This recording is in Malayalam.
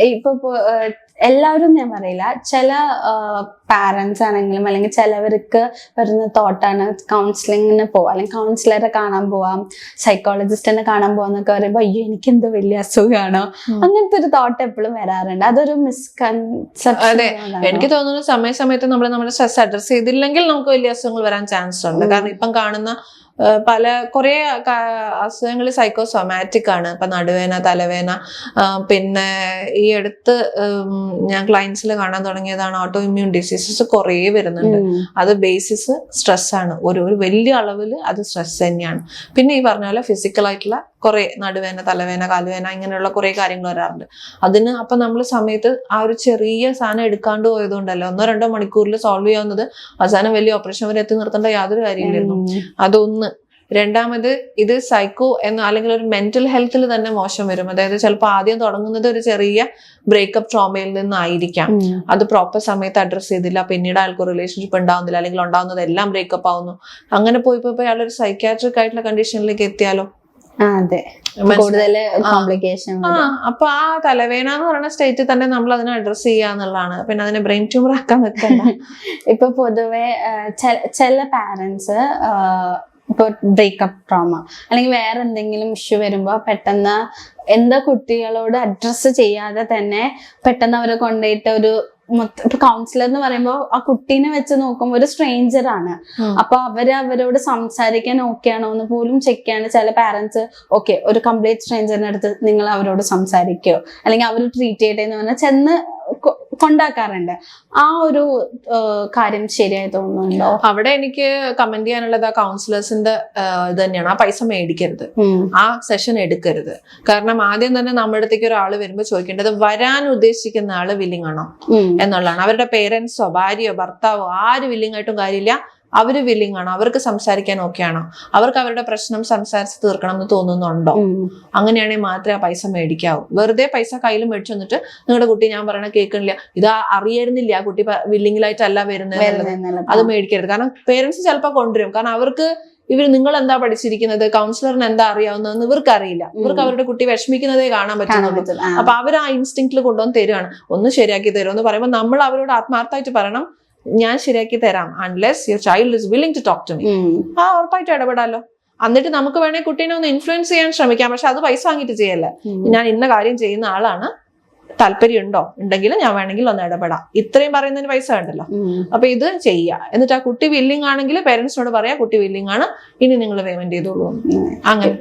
ഇപ്പൊ എല്ലാവരും ഞാൻ പറയില്ല, ചില പാരന്റ്സ് ആണെങ്കിലും അല്ലെങ്കിൽ ചിലവർക്ക് വരുന്ന തോട്ടാണ് കൗൺസിലിങ്ങിന് പോവാം, അല്ലെങ്കിൽ കൗൺസിലറെ കാണാൻ പോവാം, സൈക്കോളജിസ്റ്റിനെ കാണാൻ പോവാന്നൊക്കെ പറയുമ്പോ അയ്യോ എനിക്ക് എന്തോ വലിയ അസുഖമാണോ, അങ്ങനത്തെ ഒരു തോട്ട് എപ്പോഴും വരാറുണ്ട്. അതൊരു മിസ്കൺസെപ്ഷൻ. എനിക്ക് തോന്നുന്നു സമയത്ത് നമ്മൾ നമ്മുടെ സ്ട്രെസ് അഡ്രസ് ചെയ്തില്ലെങ്കിൽ നമുക്ക് വലിയ അസുഖങ്ങൾ വരാൻ ചാൻസ് ഉണ്ട്. കാരണം ഇപ്പം കാണുന്ന കുറെ അസുഖങ്ങൾ സൈക്കോസൊമാറ്റിക് ആണ്. ഇപ്പൊ നടുവേന, തലവേന, പിന്നെ ഈ അടുത്ത് ഞാൻ ക്ലയൻസിൽ കാണാൻ തുടങ്ങിയതാണ് ഓട്ടോ ഇമ്മ്യൂൺ ഡിസീസസ് കുറെ വരുന്നുണ്ട്. അത് ബേസിസ് സ്ട്രെസ് ആണ്, ഒരു വലിയ അളവിൽ അത് സ്ട്രെസ് തന്നെയാണ്. പിന്നെ ഈ പറഞ്ഞ പോലെ ഫിസിക്കൽ ആയിട്ടുള്ള കുറെ നടുവേന, തലവേന, കാലുവേന ഇങ്ങനെയുള്ള കുറെ കാര്യങ്ങൾ വരാറുണ്ട്. അതിന് അപ്പൊ നമ്മൾ സമയത്ത് ആ ഒരു ചെറിയ സാധനം എടുക്കാണ്ട് പോയതുകൊണ്ടല്ലോ 1-2 മണിക്കൂറിൽ സോൾവ് ചെയ്യാവുന്നത് അവസാനം വലിയ ഓപ്പറേഷൻ വരെ എത്തി നിർത്തേണ്ട യാതൊരു കാര്യമില്ലായിരുന്നു. അതൊന്ന്. രണ്ടാമത്, ഇത് സൈക്കോ അല്ലെങ്കിൽ ഒരു മെന്റൽ ഹെൽത്തിൽ തന്നെ മോശം വരും. അതായത് ചിലപ്പോൾ ആദ്യം തുടങ്ങുന്നത് ഒരു ചെറിയ ബ്രേക്കപ്പ് ട്രോമയിൽ നിന്നായിരിക്കാം. അത് പ്രോപ്പർ സമയത്ത് അഡ്രസ് ചെയ്തില്ല, പിന്നീട് ആൾക്ക് റിലേഷൻഷിപ്പ് ഉണ്ടാവുന്നില്ല, അല്ലെങ്കിൽ ഉണ്ടാവുന്നത് എല്ലാം ബ്രേക്കപ്പ് ആവുന്നു. അങ്ങനെ പോയി അയാളൊരു സൈക്യാട്രിക് ആയിട്ടുള്ള കണ്ടീഷനിലേക്ക് എത്തിയാലോ. അതെ, കൂടുതൽ കോംപ്ലിക്കേഷൻ. അപ്പൊ ആ തലവേന എന്ന് പറയുന്ന സ്റ്റേറ്റിൽ തന്നെ നമ്മൾ അതിനെ അഡ്രസ് ചെയ്യാന്നുള്ളതാണ്. പിന്നെ അതിനെ ബ്രെയിൻ ട്യൂമർ ആക്കാൻ വെക്കണ്ട. ഇപ്പൊ പൊതുവെ ചില പാരന്റ്സ് ഇപ്പൊ ബ്രേക്കപ്പ് ട്രോമ അല്ലെങ്കിൽ വേറെ എന്തെങ്കിലും ഇഷ്യൂ വരുമ്പോ പെട്ടെന്ന് എന്താ കുട്ടികളോട് അഡ്രസ്സ് ചെയ്യാതെ തന്നെ പെട്ടെന്ന് അവരെ കൊണ്ടുപോയിട്ട് ഒരു ഇപ്പൊ കൗൺസിലർ എന്ന് പറയുമ്പോ ആ കുട്ടീനെ വെച്ച് നോക്കുമ്പോ ഒരു സ്ട്രേഞ്ചർ ആണ്. അപ്പൊ അവരോട് സംസാരിക്കാൻ ഓക്കെ ആണോ എന്ന് പോലും ചെക്ക് ചെയ്യാണ് ചില പാരന്റ്സ്. ഓക്കെ, ഒരു കംപ്ലീറ്റ് സ്ട്രേഞ്ചറിന്റെ അടുത്ത് നിങ്ങൾ അവരോട് സംസാരിക്കോ അല്ലെങ്കിൽ അവർ ട്രീറ്റ് ചെയ്യട്ടെ എന്ന് പറഞ്ഞാൽ ചെന്ന് കൊണ്ടാക്കാറുണ്ട്. ആ ഒരു കാര്യം ശരിയായി തോന്നുന്നുണ്ടോ? അവിടെ എനിക്ക് കമന്റ് ചെയ്യാനുള്ളത് ആ കൗൺസിലേഴ്സിന്റെ ഇത് തന്നെയാണ്. ആ പൈസ മേടിക്കരുത്, ആ സെഷൻ എടുക്കരുത്. കാരണം ആദ്യം തന്നെ നമ്മുടെ അടുത്തേക്ക് ഒരാൾ വരുമ്പോൾ ചോദിക്കേണ്ടത് വരാൻ ഉദ്ദേശിക്കുന്ന ആള് വില്ലിങ് ആണോ എന്നുള്ളതാണ്. അവരുടെ പേരൻസോ ഭാര്യയോ ഭർത്താവോ ആര് വില്ലിങ് ആയിട്ടും കാര്യമില്ല. അവര് വില്ലിങ് ആണോ, അവർക്ക് സംസാരിക്കാൻ ഓക്കെ ആണോ, അവർക്ക് അവരുടെ പ്രശ്നം സംസാരിച്ച് തീർക്കണം എന്ന് തോന്നുന്നുണ്ടോ. അങ്ങനെയാണെങ്കിൽ മാത്രമേ ആ പൈസ മേടിക്കാവൂ. വെറുതെ പൈസ കയ്യിൽ മേടിച്ചു വന്നിട്ട് നിങ്ങളുടെ കുട്ടി ഞാൻ പറയണ കേൾക്കണില്ല, ഇത് അറിയായിരുന്നില്ല ആ കുട്ടി വില്ലിങ്ങിലായിട്ടല്ല വരുന്നത്, അത് മേടിക്കരുത്. കാരണം പേരൻസ് ചിലപ്പോൾ കൊണ്ടുവരും. കാരണം അവർക്ക് നിങ്ങൾ എന്താ പഠിച്ചിരിക്കുന്നത്, കൗൺസിലറിന് എന്താ അറിയാവുന്നതെന്ന് ഇവർക്ക് അറിയില്ല. ഇവർക്ക് അവരുടെ കുട്ടി വിഷമിക്കുന്നതേ കാണാൻ പറ്റുന്നുള്ളൂ. അപ്പൊ അവർ ആ ഇൻസ്റ്റിങ്ക്റ്റിൽ കൊണ്ടുവന്ന് തരുവാണ്, ഒന്ന് ശരിയാക്കി തരുമോ എന്ന് പറയുമ്പോൾ നമ്മൾ അവരോട് ആത്മാർത്ഥമായിട്ട് പറയണം ഞാൻ ശരിയാക്കി തരാം, unless your child is willing to talk to me. ഉറപ്പായിട്ട് ഇടപെടാലോ. എന്നിട്ട് നമുക്ക് വേണേൽ കുട്ടീനെ ഒന്ന് ഇൻഫ്ലുവൻസ് ചെയ്യാൻ ശ്രമിക്കാം. പക്ഷെ അത് പൈസ വാങ്ങിയിട്ട് ചെയ്യല്ലേ. ഞാൻ ഇന്ന കാര്യം ചെയ്യുന്ന ആളാണ്, താല്പര്യം ഉണ്ടെങ്കിൽ ഞാൻ വേണമെങ്കിൽ ഒന്ന് ഇടപെടാം, ഇത്രയും പറയുന്നതിന് പൈസ വേണ്ടല്ലോ. അപ്പൊ ഇത് ചെയ്യുക. എന്നിട്ട് ആ കുട്ടി വില്ലിംഗ് ആണെങ്കിൽ പേരൻസിനോട് പറയാം കുട്ടി വില്ലിംഗ് ആണ്, ഇനി നിങ്ങൾ പേയ്മെന്റ് ചെയ്തോളൂ. അങ്ങനെ